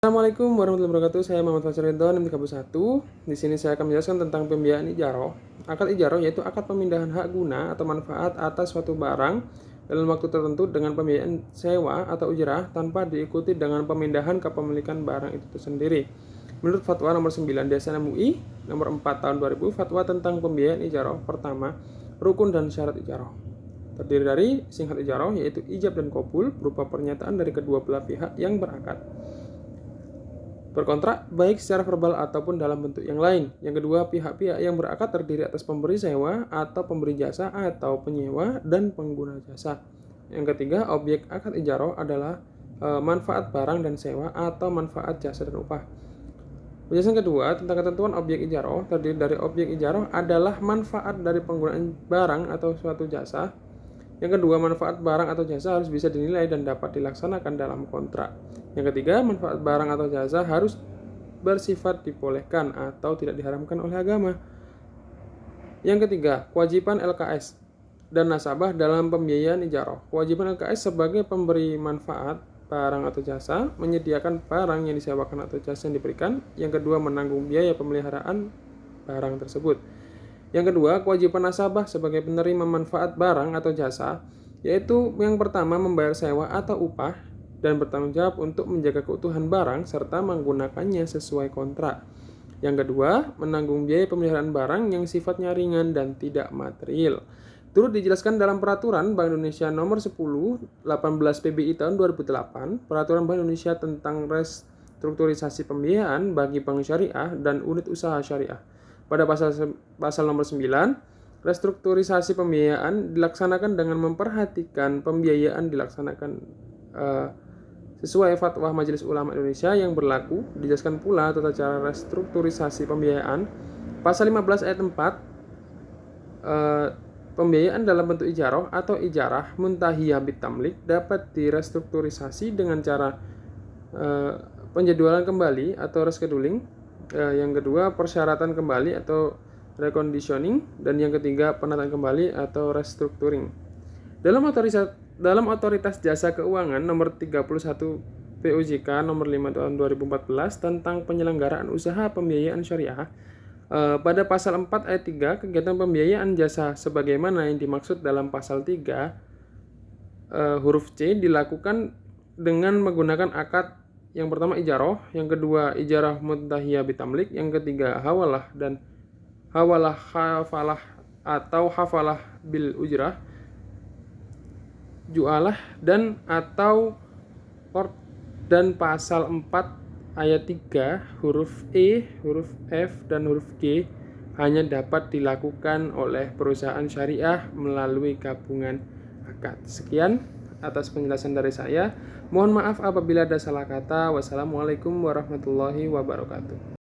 Assalamualaikum warahmatullahi wabarakatuh. Saya Muhammad Faisal Ridwan, MT1. Di sini saya akan menjelaskan tentang pembiayaan ijaroh. Akad ijaroh yaitu akad pemindahan hak guna atau manfaat atas suatu barang dalam waktu tertentu dengan pembiayaan sewa atau ujrah tanpa diikuti dengan pemindahan kepemilikan barang itu sendiri. Menurut Fatwa nomor 9 DSN MUI nomor 4 tahun 2000, fatwa tentang pembiayaan ijaroh. Pertama, rukun dan syarat ijaroh. Terdiri dari singkat ijaroh yaitu ijab dan qabul berupa pernyataan dari kedua belah pihak yang berakad berkontrak baik secara verbal ataupun dalam bentuk yang lain. Yang kedua, pihak-pihak yang berakad terdiri atas pemberi sewa atau pemberi jasa atau penyewa dan pengguna jasa. Yang ketiga, objek akad ijaroh adalah manfaat barang dan sewa atau manfaat jasa dan upah. Penjelasan kedua tentang ketentuan objek ijaroh terdiri dari objek ijaroh adalah manfaat dari penggunaan barang atau suatu jasa. Yang kedua, manfaat barang atau jasa harus bisa dinilai dan dapat dilaksanakan dalam kontrak. Yang ketiga, manfaat barang atau jasa harus bersifat dibolehkan atau tidak diharamkan oleh agama. Yang ketiga, kewajiban LKS dan nasabah dalam pembiayaan ijaroh. Kewajiban LKS sebagai pemberi manfaat barang atau jasa menyediakan barang yang disewakan atau jasa yang diberikan. Yang kedua, menanggung biaya pemeliharaan barang tersebut. Yang kedua, kewajiban nasabah sebagai penerima manfaat barang atau jasa, yaitu yang pertama membayar sewa atau upah dan bertanggung jawab untuk menjaga keutuhan barang serta menggunakannya sesuai kontrak. Yang kedua, menanggung biaya pemeliharaan barang yang sifatnya ringan dan tidak material. Turut dijelaskan dalam Peraturan Bank Indonesia Nomor 10/18 PBI tahun 2008, Peraturan Bank Indonesia tentang restrukturisasi pembiayaan bagi bank syariah dan unit usaha syariah. Pada pasal nomor 9, restrukturisasi pembiayaan dilaksanakan dengan memperhatikan pembiayaan dilaksanakan sesuai fatwa Majelis Ulama Indonesia yang berlaku. Dijelaskan pula tata cara restrukturisasi pembiayaan. Pasal 15 ayat 4, pembiayaan dalam bentuk ijaroh atau ijarah muntahiyah bitamlik dapat direstrukturisasi dengan cara penjadwalan kembali atau rescheduling. Yang kedua, persyaratan kembali atau reconditioning, dan yang ketiga, penataan kembali atau restructuring. Dalam otoritas jasa keuangan nomor 31 POJK nomor 5 tahun 2014 tentang penyelenggaraan usaha pembiayaan syariah, pada pasal 4 ayat 3, kegiatan pembiayaan jasa sebagaimana yang dimaksud dalam pasal 3 huruf C dilakukan dengan menggunakan akad. Yang pertama ijaroh, yang kedua ijarah muntahiyah bitamlik, yang ketiga hawalah dan hawalah hafalah atau hafalah bil ujrah, jualah dan atau qard. Dan pasal 4 ayat 3 huruf E, huruf F dan huruf G hanya dapat dilakukan oleh perusahaan syariah melalui gabungan akad. Sekian atas penjelasan dari saya. Mohon maaf apabila ada salah kata. Wassalamualaikum warahmatullahi wabarakatuh.